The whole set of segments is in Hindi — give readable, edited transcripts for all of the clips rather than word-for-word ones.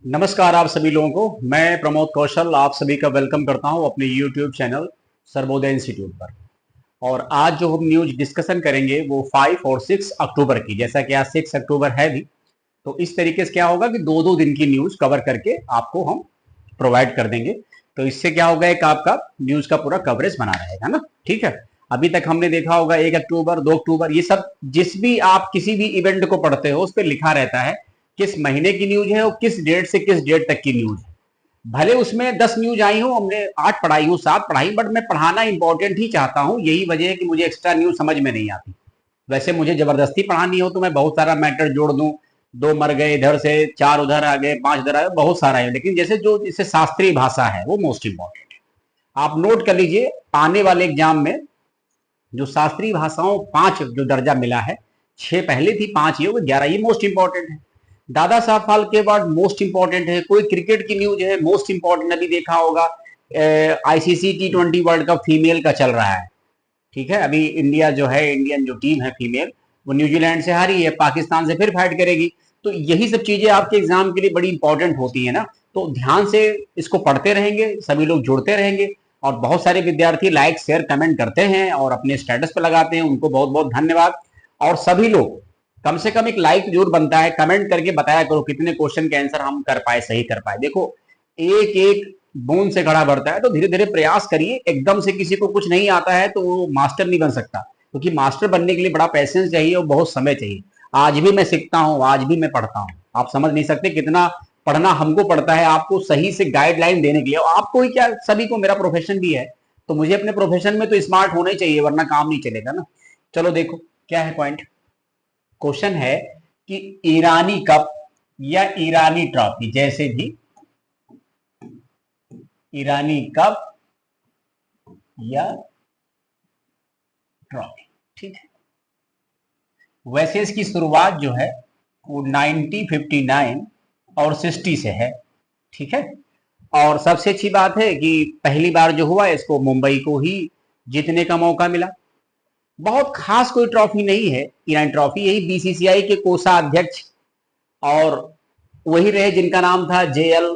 नमस्कार आप सभी लोगों को। मैं प्रमोद कौशल आप सभी का वेलकम करता हूं अपने YouTube चैनल सर्वोदय इंस्टीट्यूट पर। और आज जो हम न्यूज डिस्कशन करेंगे वो 5 और 6 अक्टूबर की, जैसा कि आज 6 अक्टूबर है भी, तो इस तरीके से क्या होगा कि दो दो दिन की न्यूज कवर करके आपको हम प्रोवाइड कर देंगे। तो इससे क्या होगा, एक आपका न्यूज का पूरा कवरेज बना रहेगा ना। ठीक है, अभी तक हमने देखा होगा 1 अक्टूबर 2 अक्टूबर ये सब जिस भी आप किसी भी इवेंट को पढ़ते हो उस पर लिखा रहता है किस महीने की न्यूज है और किस डेट से किस डेट तक की न्यूज है। भले उसमें 10 न्यूज आई हो, हमने 8 पढ़ाई हो 7 पढ़ाई, बट मैं पढ़ाना इंपॉर्टेंट ही चाहता हूं। यही वजह है कि मुझे एक्स्ट्रा न्यूज समझ में नहीं आती। वैसे मुझे जबरदस्ती पढ़ानी हो तो मैं बहुत सारा मैटर जोड़ दूं, 2 मर गए इधर से, 4 उधर आ गए, 5 इधर आ गए, बहुत सारा है। लेकिन जैसे जो जिसे शास्त्रीय भाषा है वो मोस्ट इंपॉर्टेंट है। आप नोट कर लीजिए, आने वाले एग्जाम में जो शास्त्रीय भाषाओं 5 जो दर्जा मिला है, 6 पहले थी, 5 ये, 11 ये मोस्ट इंपॉर्टेंट है। Dada Saheb Phalke award most important है। कोई क्रिकेट की न्यूज है मोस्ट इंपॉर्टेंट, अभी देखा होगा ICC T20 world cup female का चल रहा है। ठीक है, अभी इंडिया जो है, इंडियन जो टीम है फीमेल, वो न्यूजीलैंड से हारी है, पाकिस्तान से फिर फाइट करेगी। तो यही सब चीजें आपके एग्जाम के लिए बड़ी इंपॉर्टेंट होती है ना। तो ध्यान से इसको पढ़ते रहेंगे, सभी लोग जुड़ते रहेंगे। और बहुत सारे विद्यार्थी लाइक शेयर कमेंट करते हैं और अपने स्टेटस पे लगाते हैं, उनको बहुत बहुत धन्यवाद। और सभी लोग कम से कम एक लाइक जरूर बनता है, कमेंट करके बताया करो कितने क्वेश्चन के आंसर हम कर पाए, सही कर पाए। देखो, एक एक बूंद से घड़ा भरता है, तो धीरे धीरे प्रयास करिए। एकदम से किसी को कुछ नहीं आता है तो वो मास्टर नहीं बन सकता, क्योंकि मास्टर बनने के लिए बड़ा पैसेंस चाहिए और बहुत समय चाहिए। आज भी मैं सीखता हूँ, आज भी मैं पढ़ता हूँ। आप समझ नहीं सकते कितना पढ़ना हमको पड़ता है आपको सही से गाइडलाइन देने के लिए। और आपको ही क्या, सभी को, मेरा प्रोफेशन भी है, तो मुझे अपने प्रोफेशन में तो स्मार्ट होना ही चाहिए, वरना काम नहीं चलेगा ना। चलो देखो क्या है पॉइंट। क्वेश्चन है कि ईरानी कप या ईरानी ट्रॉफी, जैसे भी ईरानी कप या ट्रॉफी, ठीक है। वैसे इसकी शुरुआत जो है वो 1959 और 60 से है। ठीक है, और सबसे अच्छी बात है कि पहली बार जो हुआ इसको मुंबई को ही जीतने का मौका मिला। बहुत खास कोई ट्रॉफी नहीं है ईरानी ट्रॉफी, यही बीसीसीआई के कोषाध्यक्ष और वही रहे जिनका नाम था JL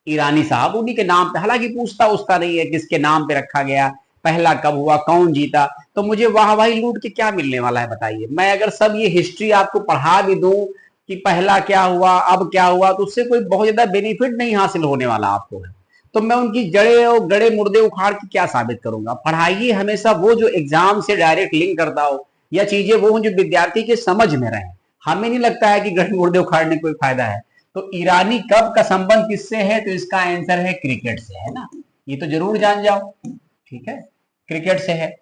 ईरानी साहब, उन्हीं के नाम पे, हालांकि पूछता उसका नहीं है किसके नाम पे रखा गया, पहला कब हुआ, कौन जीता। तो मुझे वाहवाही लूट के क्या मिलने वाला है बताइए। मैं अगर सब ये हिस्ट्री आपको पढ़ा भी दूं कि पहला क्या हुआ अब क्या हुआ, तो उससे कोई बहुत ज्यादा बेनिफिट नहीं हासिल होने वाला आपको है। तो मैं उनकी जड़े और गड़े मुर्दे उखाड़ के क्या साबित करूंगा। पढ़ाइए हमेशा वो जो एग्जाम से डायरेक्ट लिंक करता हो, या चीजें वो जो विद्यार्थी के समझ में रहे। हमें नहीं लगता है कि गड़े मुर्दे उखाड़ने कोई फायदा है। तो ईरानी कप का संबंध किससे है, तो इसका आंसर है क्रिकेट से, है ना। ये तो जरूर जान जाओ, ठीक है, क्रिकेट से है।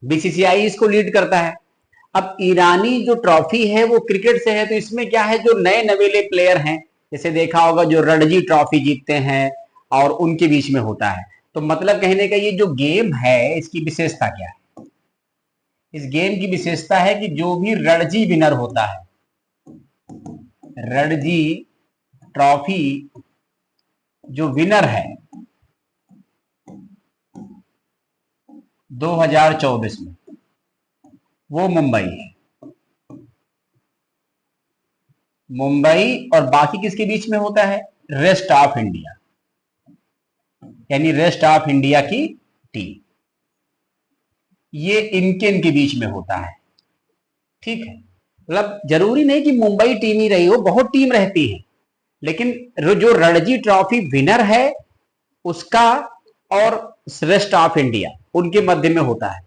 बीसीसीआई इसको लीड करता है। अब ईरानी जो ट्रॉफी है वो क्रिकेट से है, तो इसमें क्या है, जो नए नवेले प्लेयर हैं, जैसे देखा होगा जो रणजी ट्रॉफी जीतते हैं और उनके बीच में होता है। तो मतलब कहने का ये जो गेम है इसकी विशेषता क्या है, इस गेम की विशेषता है कि जो भी रणजी विनर होता है, रणजी ट्रॉफी जो विनर है 2024 में, वो मुंबई है। मुंबई और बाकी किसके बीच में होता है, रेस्ट ऑफ इंडिया, यानी रेस्ट ऑफ इंडिया की टीम, ये इनके बीच में होता है। ठीक है, मतलब जरूरी नहीं कि मुंबई टीम ही रही हो, बहुत टीम रहती है, लेकिन जो रणजी ट्रॉफी विनर है उसका और रेस्ट ऑफ इंडिया उनके मध्य में होता है।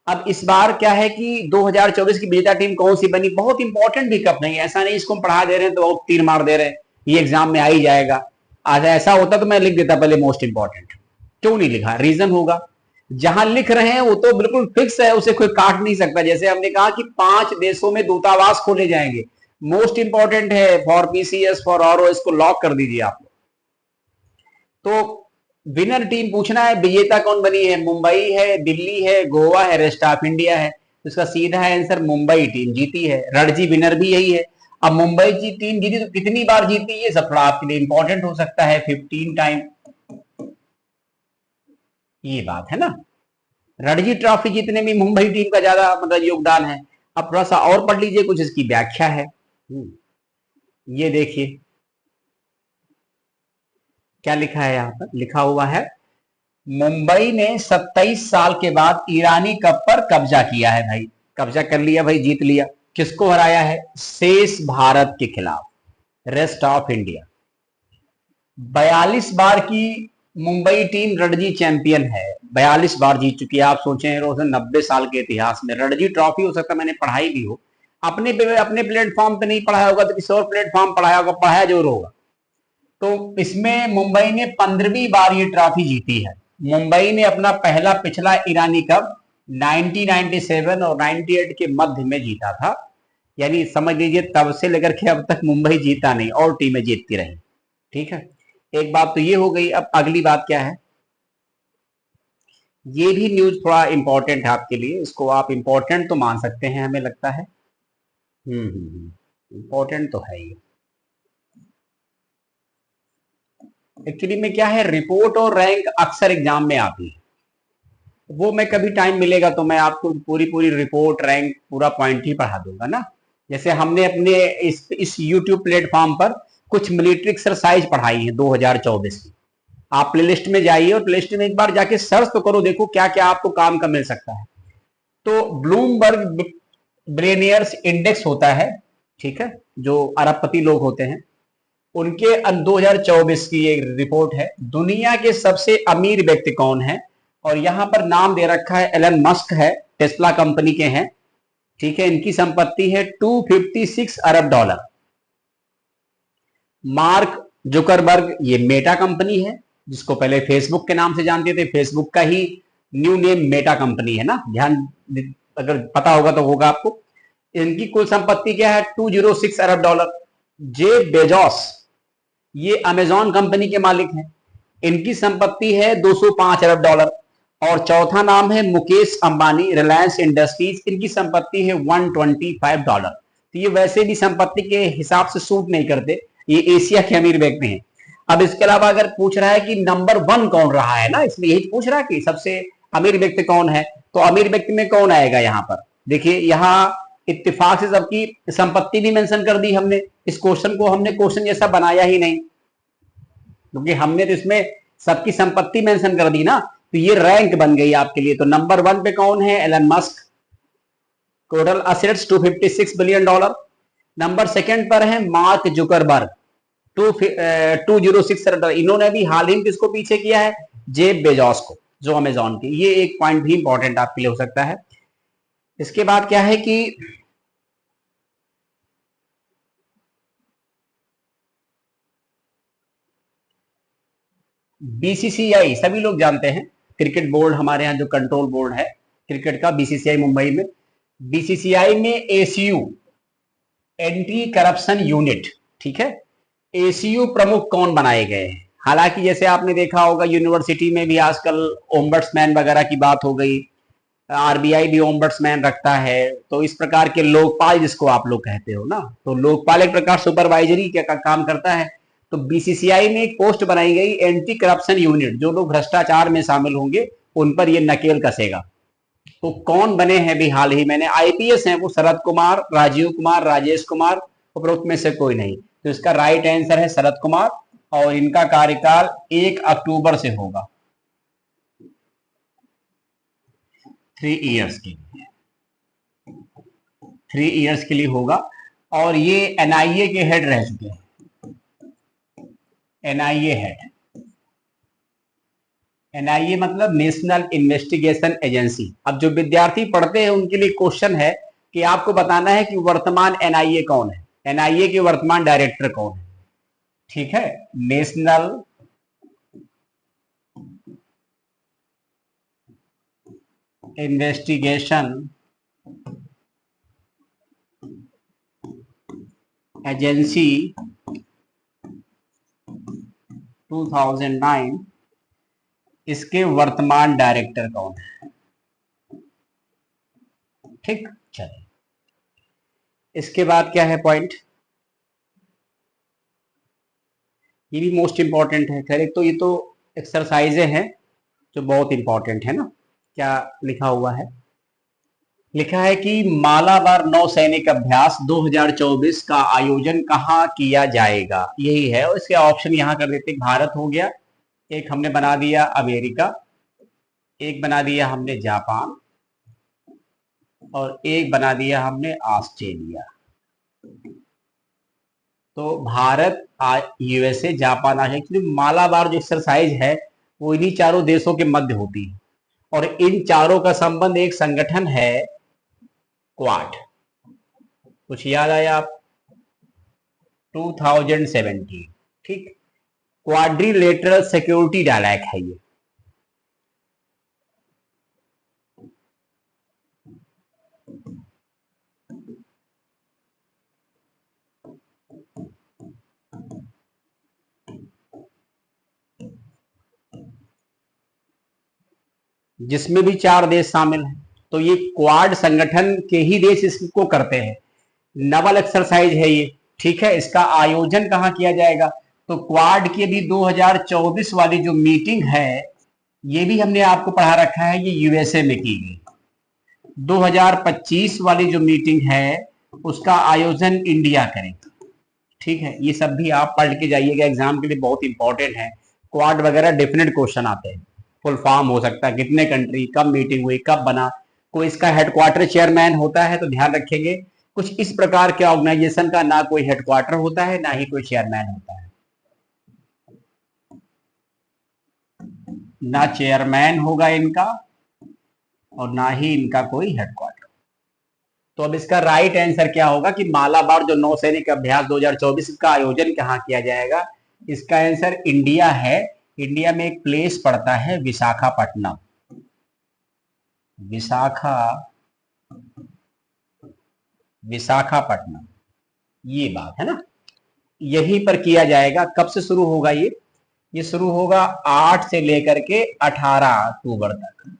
अब इस बार क्या है कि 2024 की विजेता टीम कौन सी बनी, बहुत इंपॉर्टेंट भी कप नहीं, ऐसा नहीं इसको हम पढ़ा दे रहे हैं तो तीर मार दे रहे हैं, ये एग्जाम में आ ही जाएगा। आज ऐसा होता तो मैं लिख देता पहले मोस्ट इंपॉर्टेंट। क्यों नहीं लिखा, रीजन होगा। जहां लिख रहे हैं वो तो बिल्कुल फिक्स है, उसे कोई काट नहीं सकता। जैसे हमने कहा कि 5 देशों में दूतावास खोले जाएंगे, मोस्ट इंपॉर्टेंट है फॉर पीसीएस फॉर और इसको लॉक कर दीजिए आप। तो विनर टीम पूछना है, विजेता कौन बनी है, मुंबई है, दिल्ली है, गोवा है, रेस्ट ऑफ इंडिया है। तो इसका सीधा आंसर मुंबई टीम जीती है, रणजी विनर भी यही है। अब मुंबई की टीम जीती तो कितनी बार जीती, ये सब थोड़ा आपके लिए इंपॉर्टेंट हो सकता है, 15 टाइम, ये बात है ना। रणजी ट्रॉफी जीतने में मुंबई टीम का ज्यादा मतलब योगदान है। अब थोड़ा सा और पढ़ लीजिए, कुछ इसकी व्याख्या है। ये देखिए, क्या लिखा है यहाँ पर? लिखा हुआ है मुंबई ने 27 साल के बाद ईरानी कप पर कब्जा किया है भाई। कब्जा कर लिया भाई, जीत लिया। किसको हराया है? शेष भारत के खिलाफ, रेस्ट ऑफ इंडिया। 42 बार की मुंबई टीम रणजी चैंपियन है, 42 बार जीत चुकी है। आप सोचें रोशन, 90 साल के इतिहास में रणजी ट्रॉफी, हो सकता है मैंने पढ़ाई भी हो, अपने प्लेटफॉर्म पे नहीं पढ़ाया होगा तो किसी और प्लेटफॉर्म पढ़ाया होगा, पढ़ाया जरूर होगा। तो इसमें मुंबई ने 15वीं बार ये ट्रॉफी जीती है। मुंबई ने अपना पहला पिछला ईरानी कप 1997 और 98 के मध्य में जीता था। यानी समझ लीजिए तब से लेकर के अब तक मुंबई जीता नहीं, और टीमें जीतती रही। ठीक है, एक बात तो ये हो गई। अब अगली बात क्या है? ये भी न्यूज थोड़ा इंपॉर्टेंट है आपके लिए, इसको आप इंपॉर्टेंट तो मान सकते हैं, हमें लगता है। इंपॉर्टेंट तो है ये। एक्चुअली में क्या है, रिपोर्ट और रैंक अक्सर एग्जाम में आती है। वो मैं कभी टाइम मिलेगा तो मैं आपको पूरी पूरी रिपोर्ट रैंक पूरा पॉइंट ही पढ़ा दूंगा ना। जैसे हमने अपने इस YouTube प्लेटफॉर्म पर कुछ मिलिट्री एक्सरसाइज पढ़ाई है 2024 की। आप प्लेलिस्ट में जाइए और प्लेलिस्ट में एक बार जाके सर्च तो करो, देखो क्या क्या आपको काम का मिल सकता है। तो ब्लूमबर्ग बिलियनियर्स इंडेक्स होता है, ठीक है, जो अरबपति लोग होते हैं, उनके 2024 की एक रिपोर्ट है, दुनिया के सबसे अमीर व्यक्ति कौन है। और यहां पर नाम दे रखा है एलन मस्क है, टेस्ला कंपनी के हैं। ठीक है, इनकी संपत्ति है 256 अरब डॉलर। मार्क जुकरबर्ग, ये मेटा कंपनी है, जिसको पहले फेसबुक के नाम से जानते थे, फेसबुक का ही न्यू नेम मेटा कंपनी है ना, ध्यान अगर पता होगा तो होगा आपको। इनकी कुल संपत्ति क्या है? 206 अरब डॉलर। जेफ बेजोस, ये अमेजॉन कंपनी के मालिक हैं, इनकी संपत्ति है 205 अरब डॉलर। और चौथा नाम है मुकेश अंबानी, रिलायंस इंडस्ट्रीज, इनकी संपत्ति है 125 डॉलर। तो ये वैसे भी संपत्ति के हिसाब से सूट नहीं करते, ये एशिया के अमीर व्यक्ति हैं। अब इसके अलावा अगर पूछ रहा है कि नंबर 1 कौन रहा है ना, इसमें यही पूछ रहा है कि सबसे अमीर व्यक्ति कौन है, तो अमीर व्यक्ति में कौन आएगा यहाँ पर? देखिए, यहाँ इत्तेफाक से सबकी संपत्ति भी मेंशन कर दी हमने। इस क्वेश्चन को हमने क्वेश्चन जैसा बनाया ही नहीं, क्योंकि हमने तो इसमें सबकी संपत्ति मेंशन कर दी ना, तो ये रैंक बन गई आपके लिए। तो नंबर 1 पे कौन है? Elon Musk, total assets 256 billion dollar. Number 2 पर है मार्क जुकरबर्ग, 206 डॉलर। इन्होंने भी हाल ही में किसको पीछे किया है? जेफ बेजोस को, जो अमेजॉन के। ये एक पॉइंट भी इंपॉर्टेंट आपके लिए हो सकता है। इसके बाद क्या है कि बीसीसीआई सभी लोग जानते हैं, क्रिकेट बोर्ड हमारे यहाँ जो कंट्रोल बोर्ड है क्रिकेट का, बीसीसीआई मुंबई में। बीसीसीआई में एसीयू, एंटी करप्शन यूनिट, ठीक है, एसीयू प्रमुख कौन बनाए गए हैं? हालांकि जैसे आपने देखा होगा यूनिवर्सिटी में भी आजकल ओम्बड्समैन वगैरह की बात हो गई, आरबीआई भी ओम्बड्समैन रखता है। तो इस प्रकार के लोकपाल, जिसको आप लोग कहते हो ना, तो लोकपाल एक प्रकार सुपरवाइजरी का काम करता है। तो बीसीसीआई में एक पोस्ट बनाई गई एंटी करप्शन यूनिट, जो लोग भ्रष्टाचार में शामिल होंगे उन पर ये नकेल कसेगा। तो कौन बने हैं भी हाल ही मैंने? आईपीएस हैं वो, शरद कुमार, राजीव कुमार, राजेश कुमार, उपरोक्त में से कोई नहीं। तो इसका राइट आंसर है शरद कुमार, और इनका कार्यकाल 1 अक्टूबर से होगा, 3 इयर्स के लिए, 3 इयर्स के लिए होगा। और ये एनआईए के हेड रह चुके हैं, एनआईए हेड। एनआईए मतलब नेशनल इन्वेस्टिगेशन एजेंसी। अब जो विद्यार्थी पढ़ते हैं उनके लिए क्वेश्चन है कि आपको बताना है कि वर्तमान एनआईए कौन है, एनआईए के वर्तमान डायरेक्टर कौन है। ठीक है, नेशनल इन्वेस्टिगेशन एजेंसी 2009, इसके वर्तमान डायरेक्टर कौन है? ठीक, चलिए इसके बाद क्या है पॉइंट? ये भी मोस्ट इंपॉर्टेंट है। खैर, एक तो ये तो एक्सरसाइजें हैं जो बहुत इंपॉर्टेंट है ना। क्या लिखा हुआ है? लिखा है कि मालाबार नौसैनिक अभ्यास 2024 का आयोजन नौसैनिक अभ्यास 2024 का आयोजन कहाँ किया जाएगा, यही है। और इसके ऑप्शन यहाँ कर देते, भारत हो गया, एक हमने बना दिया अमेरिका, एक बना दिया हमने जापान, और एक बना दिया हमने ऑस्ट्रेलिया। तो Bharat, USA, Japan, actually Malabar जो एक्सरसाइज है वो इन्हीं चारों देशों के मध्य होती है, और इन चारों का संबंध एक संगठन है, क्वाड। कुछ याद आया आप? 2017, ठीक, क्वाड्रिलेटरल सिक्योरिटी डायलॉग है ये। जिसमें भी 4 देश शामिल हैं, तो ये क्वाड संगठन के ही देश इसको करते हैं। नवल एक्सरसाइज है ये, ठीक है। इसका आयोजन कहाँ किया जाएगा? तो क्वाड की अभी 2024 वाली जो मीटिंग है, ये भी हमने आपको पढ़ा रखा है, ये यूएसए में की गई। 2025 वाली जो मीटिंग है उसका आयोजन इंडिया करेगा, ठीक है। ये सब भी आप पढ़ के जाइएगा, एग्जाम के लिए बहुत इंपॉर्टेंट है। क्वाड वगैरह डेफिनेट क्वेश्चन आते हैं, फुल फॉर्म हो सकता है, कितने कंट्री, कब मीटिंग हुई, कब बना, कोई इसका हेडक्वार्टर चेयरमैन होता है, तो ध्यान रखेंगे कुछ इस प्रकार के ऑर्गेनाइजेशन का ना कोई हेडक्वार्टर होता है, ना ही कोई चेयरमैन होता है, ना चेयरमैन होगा इनका और ना ही इनका कोई हेडक्वार्टर। तो अब इसका राइट आंसर क्या होगा कि मालाबार जो नौसैनिक अभ्यास 2024 का आयोजन कहाँ किया जाएगा? इसका आंसर इंडिया है। इंडिया में एक प्लेस पड़ता है विशाखापट्टनम, विशाखापट्टनम, ये बात है ना, यहीं पर किया जाएगा। कब से शुरू होगा ये शुरू होगा 8 से लेकर के 18 अक्टूबर तक।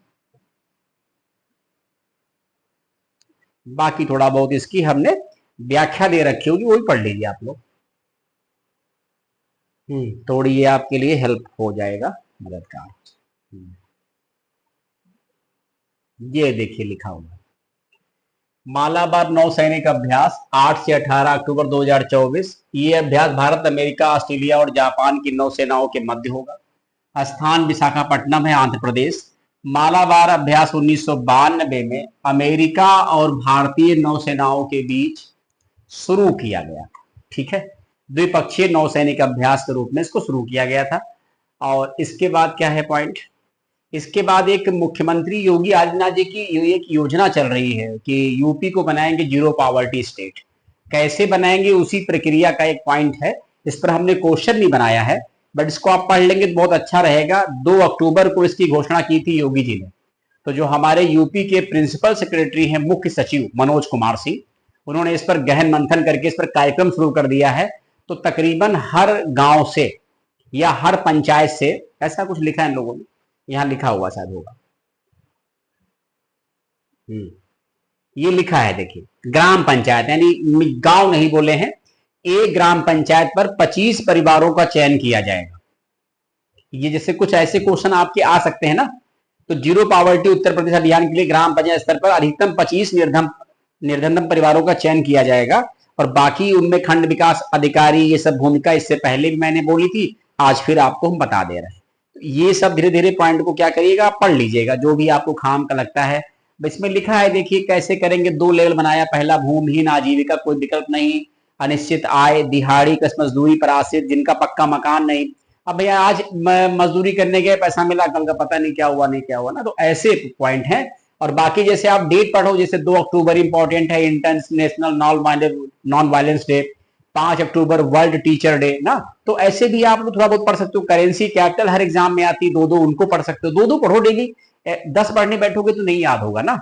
बाकी थोड़ा बहुत इसकी हमने व्याख्या दे रखी होगी, वही पढ़ लीजिए आप लोग। थोड़ी ये आपके लिए हेल्प हो जाएगा, मददगार। ये देखिए लिखा हुआ, मालाबार नौसैनिक अभ्यास 8 से 18 अक्टूबर 2024। ये अभ्यास भारत, अमेरिका, ऑस्ट्रेलिया और जापान की नौसेनाओं के मध्य होगा। स्थान विशाखापट्टनम है, आंध्र प्रदेश। मालाबार अभ्यास 1992 में अमेरिका और भारतीय नौसेनाओं के बीच शुरू किया गया, ठीक है। द्विपक्षीय नौसैनिक अभ्यास के रूप में इसको शुरू किया गया था। और इसके बाद क्या है पॉइंट? इसके बाद एक मुख्यमंत्री योगी आदित्यनाथ जी की एक योजना चल रही है कि यूपी को बनाएंगे जीरो पॉवर्टी स्टेट। कैसे बनाएंगे उसी प्रक्रिया का एक पॉइंट है, इस पर हमने क्वेश्चन नहीं बनाया है, बट इसको आप पढ़ लेंगे तो बहुत अच्छा रहेगा। 2 अक्टूबर को इसकी घोषणा की थी योगी जी ने। तो जो हमारे यूपी के प्रिंसिपल सेक्रेटरी हैं, मुख्य सचिव मनोज कुमार सिंह, उन्होंने इस पर गहन मंथन करके इस पर कार्यक्रम शुरू कर दिया है। तो तकरीबन हर गांव से या हर पंचायत से, ऐसा कुछ लिखा है इन लोगों ने, यहां लिखा हुआ शायद होगा, ये लिखा है देखिए, ग्राम पंचायत, यानी गांव नहीं बोले हैं, एक ग्राम पंचायत पर 25 परिवारों का चयन किया जाएगा। ये जैसे कुछ ऐसे क्वेश्चन आपके आ सकते हैं ना, तो जीरो पॉवर्टी उत्तर प्रदेश अभियान के लिए ग्राम पंचायत स्तर पर अधिकतम 25 निर्धनतम परिवारों का चयन किया जाएगा, और बाकी उनमें खंड विकास अधिकारी ये सब भूमिका इससे पहले भी मैंने बोली थी, आज फिर आपको हम बता दे रहे हैं। तो ये सब धीरे धीरे पॉइंट को क्या करिएगा, पढ़ लीजिएगा, जो भी आपको खाम का लगता है। इसमें लिखा है देखिए कैसे करेंगे, 2 लेवल बनाया। पहला, भूमिहीन आजीविका, कोई विकल्प नहीं, अनिश्चित आय, दिहाड़ी, कस मजदूरी पर आश्रित, जिनका पक्का मकान नहीं। अब भैया आज मजदूरी करने गए, पैसा मिला, कल का पता नहीं क्या हुआ, नहीं क्या हुआ ना, तो ऐसे पॉइंट है। और बाकी जैसे आप डेट पढ़ो, जैसे 2 अक्टूबर इंपॉर्टेंट है, international non violence day, 5 October world teacher day ना, तो ऐसे भी आप लोग थोड़ा बहुत पढ़ सकते हो। करेंसी कैपिटल हर एग्जाम में आती, 2 उनको पढ़ सकते हो, 2 पढ़ो डेली। 10 पढ़ने बैठोगे तो नहीं याद होगा ना।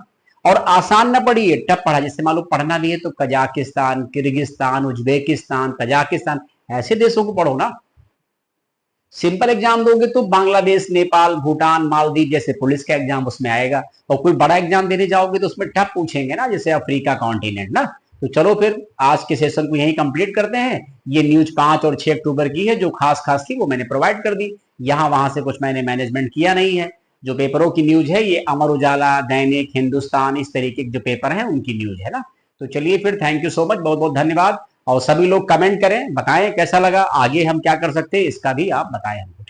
और आसान ना पढ़िए, टफ पढ़ा। जैसे मान लो पढ़ना भी है तो कजाकिस्तान, किर्गिस्तान, उज्बेकिस्तान, कजाकिस्तान, ऐसे देशों को पढ़ो ना। सिंपल एग्जाम दोगे तो बांग्लादेश, नेपाल, भूटान, मालदीव जैसे पुलिस का एग्जाम उसमें आएगा। और कोई बड़ा एग्जाम देने जाओगे तो उसमें टफ पूछेंगे ना, जैसे अफ्रीका कॉन्टिनेंट ना। तो चलो फिर आज के सेशन को यहीं कंप्लीट करते हैं। ये न्यूज 5 और 6 अक्टूबर की है, जो खास खास थी वो मैंने प्रोवाइड कर दी। यहां वहां से कुछ मैंने मैनेजमेंट किया नहीं है। जो पेपरों की न्यूज है ये अमर उजाला, दैनिक हिंदुस्तान, इस तरीके के जो पेपर हैं उनकी न्यूज है ना। तो चलिए फिर, थैंक यू सो मच, बहुत बहुत धन्यवाद। और सभी लोग कमेंट करें, बताएं कैसा लगा, आगे हम क्या कर सकते हैं इसका भी आप बताएं हमको।